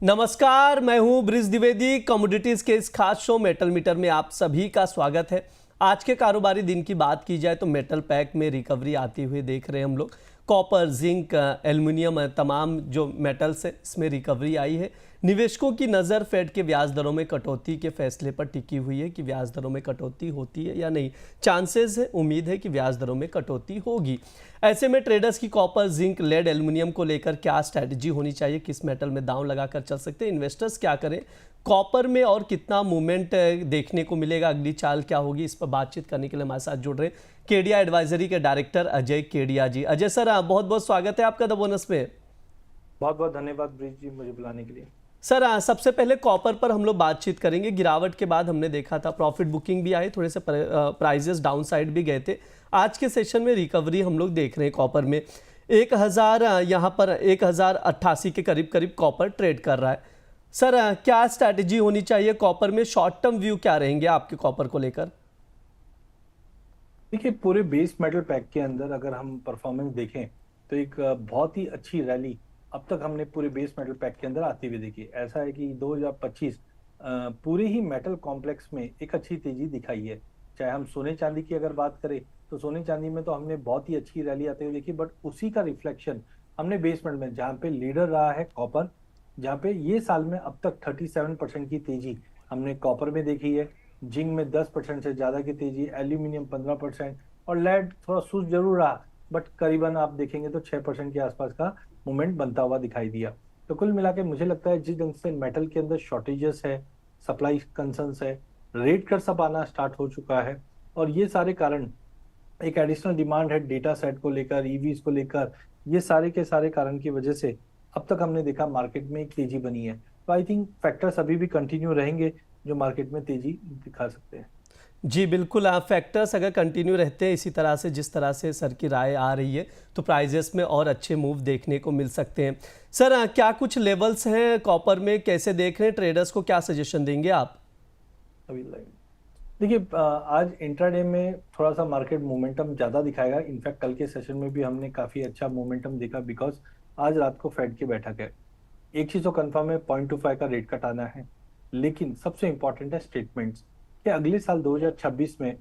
नमस्कार, मैं हूं ब्रिज द्विवेदी। कमोडिटीज के इस खास शो मेटल मीटर में आप सभी का स्वागत है। आज के कारोबारी दिन की बात की जाए तो मेटल पैक में रिकवरी आती हुई देख रहे हैं हम लोग। कॉपर, जिंक, एल्युमिनियम, तमाम जो मेटल्स है इसमें रिकवरी आई है। निवेशकों की नज़र फेड के ब्याज दरों में कटौती के फैसले पर टिकी हुई है कि ब्याज दरों में कटौती होती है या नहीं। चांसेस है, उम्मीद है कि ब्याज दरों में कटौती होगी। ऐसे में ट्रेडर्स की कॉपर, जिंक, लेड, एल्युमिनियम को लेकर क्या स्ट्रैटेजी होनी चाहिए, किस मेटल में दांव लगाकर चल सकते हैं, इन्वेस्टर्स क्या करें, कॉपर में और कितना मूवमेंट देखने को मिलेगा, अगली चाल क्या होगी, इस पर बातचीत करने के लिए हमारे साथ जुड़ रहे हैं केडिया एडवाइजरी के डायरेक्टर अजय केडिया जी। अजय सर, बहुत बहुत स्वागत है आपका द बोनस में। बहुत बहुत धन्यवाद ब्रिज जी मुझे बुलाने के लिए। सर, सबसे पहले कॉपर पर हम लोग बातचीत करेंगे। गिरावट के बाद हमने देखा था प्रॉफिट बुकिंग भी आई, थोड़े से प्राइजेस डाउन साइड भी गए थे। आज के सेशन में रिकवरी हम लोग देख रहे हैं कॉपर में। 1000 यहाँ पर 1088 के करीब करीब कॉपर ट्रेड कर रहा है। सर, क्या स्ट्रैटेजी होनी चाहिए कॉपर में? शॉर्ट टर्म व्यू क्या रहेंगे आपके कॉपर को लेकर? देखिए, पूरे बेस मेटल पैक के अंदर अगर हम परफॉर्मेंस देखें तो एक बहुत ही अच्छी रैली अब तक हमने पूरे बेस मेटल पैक के अंदर आती हुई देखी। ऐसा है कि 2025 पूरे ही मेटल कॉम्प्लेक्स में एक अच्छी तेजी दिखाई है। चाहे हम सोने चांदी की अगर बात करें तो सोने चांदी में तो हमने बहुत ही अच्छी रैली आते हुए देखी, बट उसी का रिफ्लेक्शन हमने बेस मेटल में, जहाँ पे लीडर रहा है कॉपर, जहाँ पे ये साल में अब तक 37% की तेजी हमने कॉपर में देखी है। जिंक में 10% से ज्यादा की तेजी, एल्यूमिनियम 15%, और लेड थोड़ा सुस्त जरूर रहा, बट करीबन आप देखेंगे तो 6% के आसपास का मूवमेंट बनता हुआ दिखाई दिया। तो कुल मिला के मुझे लगता है जिस ढंग से मेटल के अंदर शॉर्टेजेस है, सप्लाई कंसर्न्स है, रेट कट्स अब आना स्टार्ट हो चुका है, और ये सारे कारण, एक एडिशनल डिमांड है डेटा सेट को लेकर, ईवीज को लेकर, ये सारे के सारे कारण की वजह से अब तक हमने देखा मार्केट में एक तेजी बनी है। तो आई थिंक फैक्टर्स अभी भी कंटिन्यू रहेंगे जो मार्केट में तेजी दिखा सकते हैं। जी बिल्कुल, आप फैक्टर्स अगर कंटिन्यू रहते हैं इसी तरह से, जिस तरह से सर की राय आ रही है, तो प्राइजेस में और अच्छे मूव देखने को मिल सकते हैं। सर, क्या कुछ लेवल्स हैं कॉपर में, कैसे देख रहे हैं, ट्रेडर्स को क्या सजेशन देंगे आप? अभी देखिए, आज इंट्राडे में थोड़ा सा मार्केट मोमेंटम ज्यादा दिखाएगा। इनफैक्ट कल के सेशन में भी हमने काफी अच्छा मोमेंटम देखा, बिकॉज आज रात को फेड की बैठक है। एक चीज तो कंफर्म है, 0.25 का रेट कट आना है, लेकिन सबसे इंपॉर्टेंट है स्टेटमेंट्स कि अगले साल 2026 में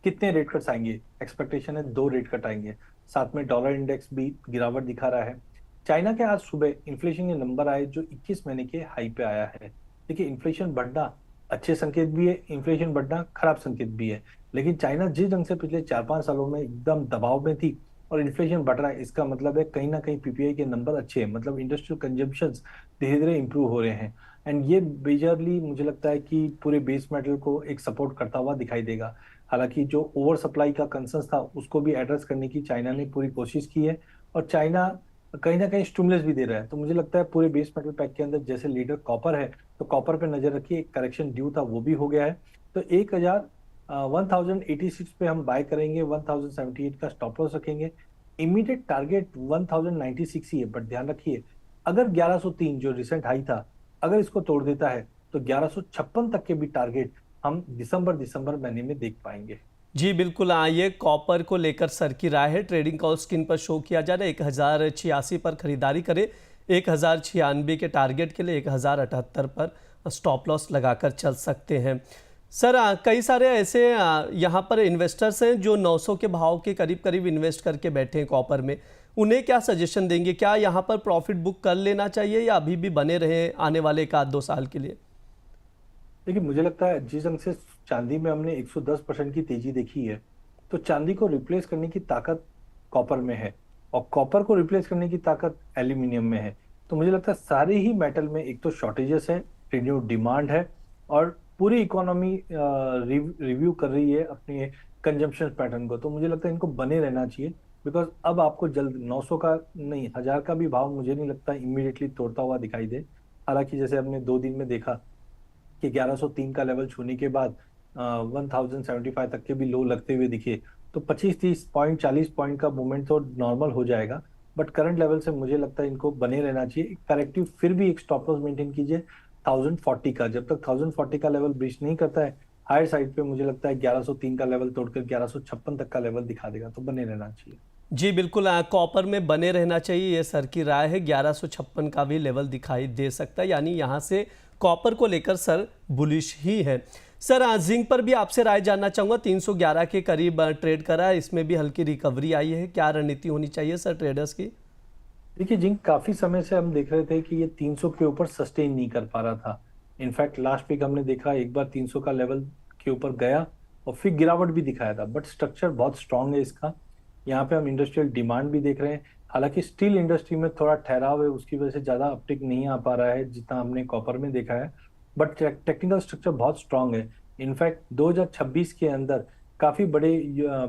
कितने रेट कट्स आएंगे। एक्सपेक्टेशन है 2 रेट कट आएंगे। साथ में डॉलर इंडेक्स भी गिरावट दिखा रहा है। चाइना के आज सुबह इन्फ्लेशन के नंबर आए जो 21 महीने के हाई पे आया है। देखिए, इन्फ्लेशन बढ़ना अच्छे संकेत भी है, इन्फ्लेशन बढ़ना खराब संकेत भी है। लेकिन चाइना जिस ढंग से पिछले 4-5 सालों में एकदम दबाव में थी और इन्फ्लेशन बढ़ रहा है, इसका मतलब है कहीं ना कहीं पीपीआई के नंबर अच्छे हैं, मतलब इंडस्ट्रियल कंजम्पशन धीरे धीरे इंप्रूव हो रहे हैं। एंड ये मेजरली मुझे लगता है कि पूरे बेस मेटल को एक सपोर्ट करता हुआ दिखाई देगा। हालांकि जो ओवर सप्लाई का कंसर्न था उसको भी एड्रेस करने की चाइना ने पूरी कोशिश की है, और चाइना कहीं ना कहीं स्टिमुलस भी दे रहा है। तो मुझे लगता है पूरे बेस मेटल पैक के अंदर जैसे लीडर कॉपर है, तो कॉपर पे नजर रखिए। एक करेक्शन ड्यू था वो भी हो गया है। तो 1086 पे हम बाय करेंगे, 1078 का स्टॉप लॉस रखेंगे। इमीडिएट टारगेट 1096 ही है, बट ध्यान रखिए अगर 1103 जो रिसेंट हाई था अगर इसको तोड़ देता है तो 1156 तक के भी टारगेट हम दिसंबर महीने में देख पाएंगे। जी बिल्कुल, आइए कॉपर को लेकर सर की राय है। ट्रेडिंग कॉल स्क्रीन पर शो किया जा रहा है। 1086 पर खरीदारी करें, 1096 के टारगेट के लिए 1078 पर स्टॉप लॉस लगाकर चल सकते हैं। सर, कई सारे ऐसे यहाँ पर इन्वेस्टर्स हैं जो 900 के भाव के करीब करीब इन्वेस्ट करके बैठे हैं कॉपर में। उन्हें क्या सजेशन देंगे? क्या यहाँ पर प्रॉफिट बुक कर लेना चाहिए या अभी भी बने रहे आने वाले 1-2 साल के लिए? देखिए, मुझे लगता है जिस ढंग से चांदी में हमने 110% की तेजी देखी है, तो चांदी को रिप्लेस करने की ताकत कॉपर में है, और कॉपर को रिप्लेस करने की ताकत एल्यूमिनियम में है। तो मुझे लगता है सारे ही मेटल में एक तो शॉर्टेजेस है, रिन्यूड डिमांड है, और पूरी इकोनॉमी रिव्यू कर रही है अपने कंजम्पशन पैटर्न को। तो मुझे लगता है इनको बने रहना चाहिए, बिकॉज अब आपको जल्द 900 का नहीं, 1000 का भी भाव मुझे नहीं लगता इमीडिएटली तोड़ता हुआ दिखाई दे। हालांकि जैसे हमने 2 दिन में देखा कि 1103 का लेवल छूने के बाद 1075 तक के भी लो लगते हुए दिखे, तो 25-30 पॉइंट, 40 पॉइंट का मूवमेंट तो नॉर्मल हो जाएगा। बट करंट लेवल से मुझे लगता है इनको बने रहना चाहिए। करेक्टिव फिर भी एक स्टॉप लॉस मेंटेन कीजिए 1040 का। जब तक 1040 का लेवल ब्रीच नहीं करता है हायर साइड पे, मुझे लगता है 1103 का लेवल तोड़कर 1156 तक का लेवल दिखा देगा, तो बने रहना चाहिए। जी बिल्कुल, कॉपर में बने रहना चाहिए, ये सर की राय है। 1156 का भी लेवल दिखाई दे सकता है, यानी यहाँ से कॉपर को लेकर सर बुलिश ही है। सर जिंक पर भी आपसे राय जानना चाहूँगा। 311 के करीब ट्रेड करा है, इसमें भी हल्की रिकवरी आई है। क्या रणनीति होनी चाहिए सर ट्रेडर्स की? देखिए जिंक काफी समय से हम देख रहे थे कि ये 300 के ऊपर सस्टेन नहीं कर पा रहा था। इनफैक्ट लास्ट वीक हमने देखा एक बार 300 का लेवल के ऊपर गया और फिर गिरावट भी दिखाया था, बट स्ट्रक्चर बहुत स्ट्रांग है इसका। यहाँ पे हम इंडस्ट्रियल डिमांड भी देख रहे हैं। हालांकि स्टील इंडस्ट्री में थोड़ा ठहराव है, उसकी वजह से ज्यादा अपटिक नहीं आ पा रहा है जितना हमने कॉपर में देखा है, बट टेक्निकल स्ट्रक्चर बहुत स्ट्रांग है। इनफैक्ट 2026 के अंदर काफी बड़े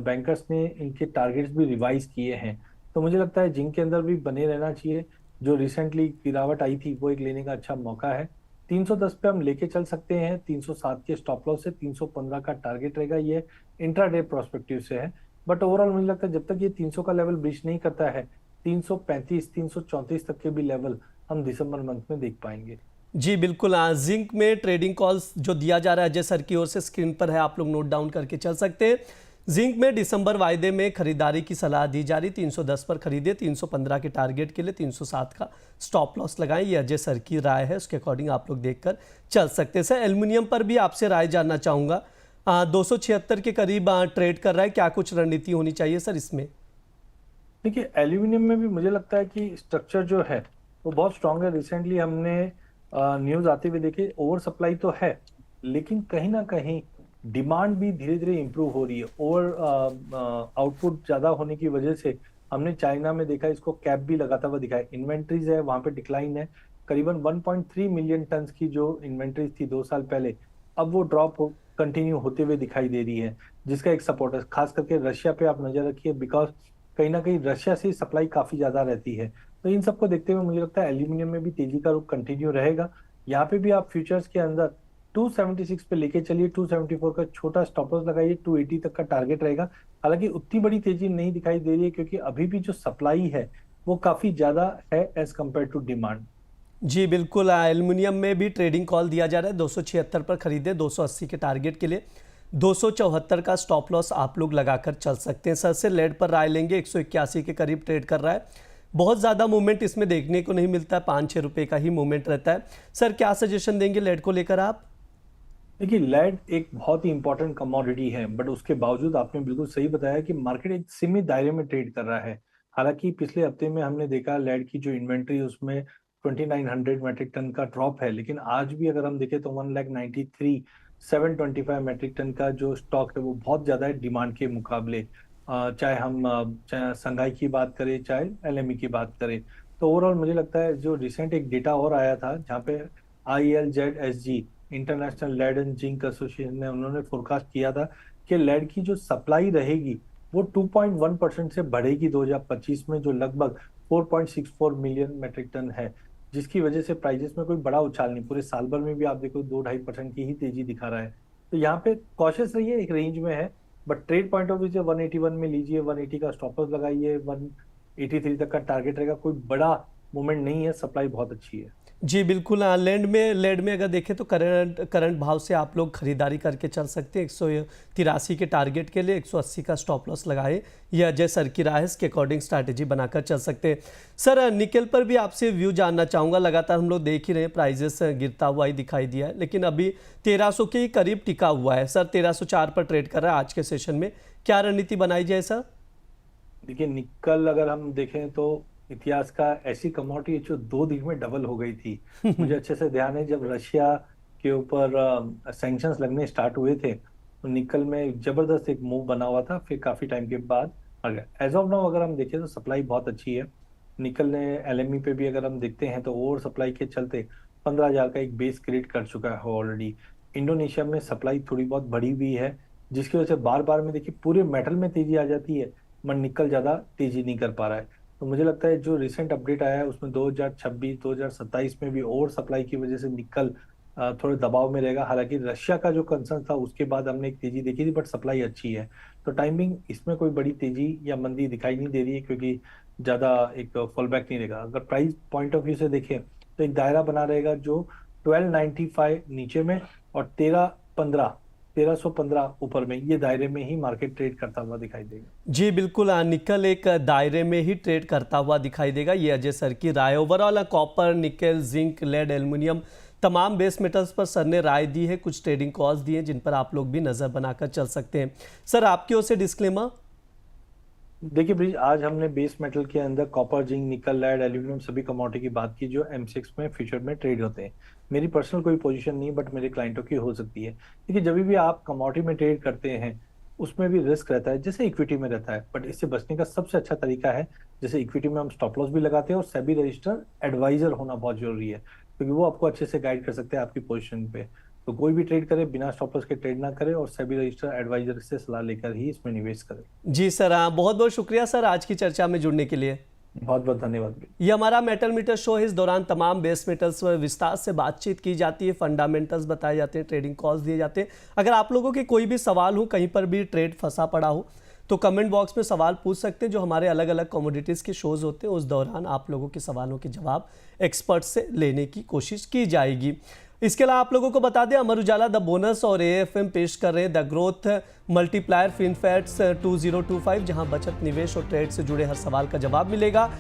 बैंकर्स ने इनके टारगेट्स भी रिवाइज किए हैं। तो मुझे लगता है जिंक के अंदर भी बने रहना चाहिए। जो रिसेंटली गिरावट आई थी वो एक लेने का अच्छा मौका है। 310 पे हम लेके चल सकते हैं। 307 के स्टॉप लॉस से 315 का टारगेट रहेगा, ये इंट्राडे प्रोस्पेक्टिव से है। बट ओवरऑल मुझे लगता है जब तक ये 300 का लेवल ब्रीच नहीं करता है, 335 334 तक के भी लेवल हम दिसंबर मंथ में देख पाएंगे। जी बिल्कुल, जिंक में ट्रेडिंग कॉल्स जो दिया जा रहा है अजय सर की ओर से स्क्रीन पर है, आप लोग नोट डाउन करके चल सकते हैं। जिंक में दिसंबर वायदे में खरीदारी की सलाह दी जा रही। 310 पर खरीदे, 315 के टारगेट के लिए 307 का स्टॉप लॉस लगाएं। ये अजय सर की राय है, उसके अकॉर्डिंग आप लोग देखकर चल सकते हैं। सर एल्युमिनियम पर भी आपसे राय जानना चाहूँगा। 276 के करीब ट्रेड कर रहा है, क्या कुछ रणनीति होनी चाहिए सर इसमें? देखिए एल्यूमिनियम में भी मुझे लगता है कि स्ट्रक्चर जो है वो बहुत स्ट्रांग है। रिसेंटली हमने न्यूज आते हुए देखे, ओवर सप्लाई तो है लेकिन कहीं ना कहीं डिमांड भी धीरे धीरे इंप्रूव हो रही है। ओवर आउटपुट ज्यादा होने की वजह से हमने चाइना में देखा, इसको कैप भी लगाता हुआ दिखा है। इन्वेंट्रीज है वहां पे डिक्लाइन है। करीबन 1.3 मिलियन टन की जो इन्वेंट्रीज थी 2 साल पहले, अब वो ड्रॉप कंटिन्यू होते हुए दिखाई दे रही है, जिसका एक सपोर्ट है। खास करके रशिया पे आप नजर रखिए, बिकॉज कहीं ना कहीं रशिया से सप्लाई काफी ज्यादा रहती है। तो इन सबको देखते हुए मुझे लगता है एल्यूमिनियम में भी तेजी का रुख कंटिन्यू रहेगा। यहाँ पे भी आप फ्यूचर्स के अंदर 276 पे लेके चलिए, 274 का छोटा स्टॉप लॉस लगाइए, 280 तक का टारगेट रहेगा। हालांकि उतनी बड़ी तेजी नहीं दिखाई दे रही है क्योंकि अभी भी जो सप्लाई है वो काफी ज्यादा है एज कम्पेयर टू डिमांड। जी बिल्कुल, एल्युमिनियम में भी ट्रेडिंग कॉल दिया जा रहा है। 276 पर खरीदे, 280 के टारगेट के लिए 274 का स्टॉप लॉस आप लोग लगाकर चल सकते हैं। सर से लेड पर राय लेंगे। 181 के करीब ट्रेड कर रहा है, बहुत ज़्यादा मूवमेंट इसमें देखने को नहीं मिलता है, 5-6 रुपये का ही मूवमेंट रहता है। सर क्या सजेशन देंगे लेड को लेकर आप? देखिए लेड एक बहुत ही इंपॉर्टेंट कमोडिटी है, बट उसके बावजूद आपने बिल्कुल सही बताया कि मार्केट एक सीमित दायरे में ट्रेड कर रहा है। हालांकि पिछले हफ्ते में हमने देखा लेड की जो इन्वेंट्री उसमें 2900 मैट्रिक टन का ड्रॉप है, लेकिन आज भी अगर हम देखें तो 1,93,725 मैट्रिक टन का जो स्टॉक है वो बहुत ज्यादा है डिमांड के मुकाबले। चाहे हम चाहे संघाई की बात करें चाहे एलएमई की बात करें। तो ओवरऑल मुझे लगता है जो रिसेंट एक डेटा और आया था जहाँ पे ILZSG, international lead and zinc association ने, उन्होंने फोरकास्ट किया था कि लेड की जो सप्लाई रहेगी वो 2.1% से बढ़ेगी 2025 में, जो लगभग 4.64 मिलियन मैट्रिक टन है, जिसकी वजह से प्राइजेस में कोई बड़ा उछाल नहीं। पूरे साल भर में भी आप देखो 2-2.5% की ही तेजी दिखा रहा है। तो यहाँ पे कॉशियस रहिए, एक रेंज में है, but trade point of view से 181 में लीजिए, 180 का स्टॉप लॉस लगाइए, 183 तक का टारगेट रहेगा। कोई बड़ा मूवमेंट नहीं है, सप्लाई बहुत अच्छी है। जी बिल्कुल, लेड में अगर देखें तो करंट भाव से आप लोग खरीदारी करके चल सकते हैं। 183 के टारगेट के लिए 180 का स्टॉप लॉस लगाए। यह अजय सर की राय है, इसके अकॉर्डिंग स्ट्रैटेजी बनाकर चल सकते हैं। सर निकल पर भी आपसे व्यू जानना चाहूँगा। लगातार हम लोग देख ही रहे हैं प्राइजेस गिरता हुआ ही दिखाई दिया है, लेकिन अभी 1300 के करीब टिका हुआ है। सर 1304 पर ट्रेड कर रहा है आज के सेशन में, क्या रणनीति बनाई जाए सर? देखिए निकल अगर हम देखें तो इतिहास का ऐसी कमोडिटी जो 2 दिन में डबल हो गई थी। मुझे अच्छे से ध्यान है जब रशिया के ऊपर सैंक्शंस लगने स्टार्ट हुए थे तो निकल में जबरदस्त एक मूव बना हुआ था, फिर काफी टाइम के बाद आ गया। एज ऑफ नाउ अगर हम देखें तो सप्लाई बहुत अच्छी है। निकल ने एलएमई पे भी अगर हम देखते हैं तो ओवर सप्लाई के चलते 15,000 का एक बेस क्रिएट कर चुका है ऑलरेडी। इंडोनेशिया में सप्लाई थोड़ी बहुत बढ़ी हुई है, जिसकी वजह से बार बार में देखिए पूरे मेटल में तेजी आ जाती है, मगर निकल ज्यादा तेजी नहीं कर पा रहा है। तो मुझे लगता है जो रिसेंट अपडेट आया है उसमें 2026 2027 में भी ओवर सप्लाई की वजह से निकल थोड़े दबाव में रहेगा। हालांकि रशिया का जो कंसर्न था उसके बाद हमने एक तेजी देखी थी, बट सप्लाई अच्छी है। तो टाइमिंग इसमें कोई बड़ी तेजी या मंदी दिखाई नहीं दे रही है, क्योंकि ज्यादा एक फॉल बैक नहीं रहेगा। अगर प्राइस पॉइंट ऑफ व्यू से देखें तो एक दायरा बना रहेगा जो 1295 नीचे में और 1315 1315 ऊपर में, ये दायरे में ही मार्केट ट्रेड करता हुआ दिखाई देगा। जी बिल्कुल, निकल एक दायरे में ही ट्रेड करता हुआ दिखाई देगा, ये अजय सर की राय। ओवरऑल कॉपर, निकल, जिंक, लेड, एल्युमिनियम तमाम बेस मेटल्स पर सर ने राय दी है, कुछ ट्रेडिंग कॉल्स दिए हैं जिन पर आप लोग भी नजर बनाकर चल सकते हैं। सर आपकी ओर से डिस्क्लेमर। देखिए ब्रिज, आज हमने बेस मेटल के अंदर कॉपर, जिंक, निकल, लेड, एल्यूमिनियम सभी कमोडिटी की बात की जो M6 में फ्यूचर में ट्रेड होते हैं। मेरी पर्सनल कोई पोजीशन नहीं, बट मेरे क्लाइंटों की हो सकती है। देखिए जब भी आप कमोडिटी में ट्रेड करते हैं उसमें भी रिस्क रहता है जैसे इक्विटी में रहता है, बट इससे बचने का सबसे अच्छा तरीका है, जैसे इक्विटी में हम स्टॉप लॉस भी लगाते हैं और सेबी रजिस्टर एडवाइजर होना बहुत जरूरी है, क्योंकि वो आपको अच्छे से गाइड कर सकते हैं आपकी पोजीशन पे। तो कोई भी ट्रेड करे बिना स्टॉप लॉस के ट्रेड ना करे और सेबी रजिस्टर एडवाइजर से सलाह लेकर ही इसमें निवेश करे। जी सर, बहुत बहुत शुक्रिया सर आज की चर्चा में जुड़ने के लिए। बहुत बहुत धन्यवाद। ये हमारा मेटल मीटर शो है। इस दौरान तमाम बेस मेटल्स पर विस्तार से बातचीत की जाती है, फंडामेंटल्स बताए जाते हैं, ट्रेडिंग कॉल्स दिए जाते हैं। अगर आप लोगों के कोई भी सवाल हो, कहीं पर भी ट्रेड फंसा पड़ा हो, तो कमेंट बॉक्स में सवाल पूछ सकते हैं। जो हमारे अलग अलग कमोडिटीज़ के शोज़ होते हैं उस दौरान आप लोगों के सवालों के जवाब एक्सपर्ट से लेने की कोशिश की जाएगी। इसके अलावा आप लोगों को बता दें, अमर उजाला, द बोनस और AFM पेश कर रहे हैं द ग्रोथ मल्टीप्लायर फिनफैट्स 2025, जहां बचत, निवेश और ट्रेड से जुड़े हर सवाल का जवाब मिलेगा।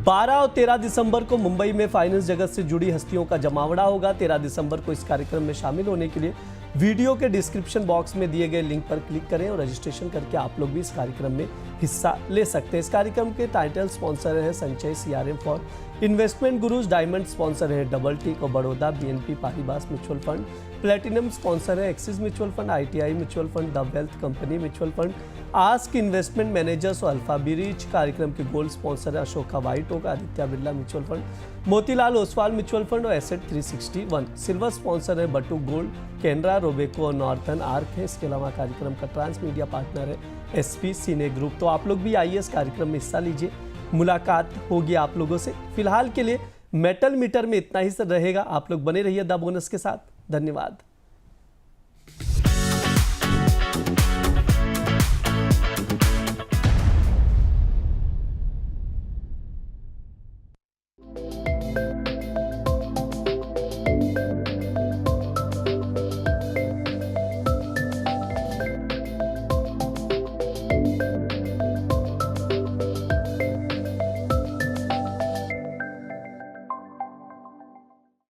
12 और 13 दिसंबर को मुंबई में फाइनेंस जगत से जुड़ी हस्तियों का जमावड़ा होगा। 13 दिसंबर को इस कार्यक्रम में शामिल होने के लिए वीडियो के डिस्क्रिप्शन बॉक्स में दिए गए लिंक पर क्लिक करें और रजिस्ट्रेशन करके आप लोग भी इस कार्यक्रम में हिस्सा ले सकते हैं। इस कार्यक्रम के टाइटल स्पॉन्सर है Sanchay CRM for investment gurus, diamond sponsor है डबल टिक और Baroda BNP Paribas mutual fund, platinum sponsor है Axis mutual fund, ITI mutual fund, the wealth company mutual fund, Ask investment managers और अल्फा बीरीच। कार्यक्रम के gold sponsor है Ashoka white होगा, Aditya Birla mutual fund, Motilal Oswal mutual fund और एसेट 361। सिल्वर स्पॉन्सर है बटू गोल्ड, कैनरा, रोबेको और नॉर्थन आर्क है। इसके अलावा कार्यक्रम का ट्रांस मीडिया पार्टनर है SP सिने ग्रुप। तो आप लोग भी आइए इस कार्यक्रम में हिस्सा लीजिए, मुलाकात होगी आप लोगों से। फिलहाल के लिए मेटल मीटर में इतना ही रहेगा। आप लोग बने रहिए द बोनस के साथ। धन्यवाद।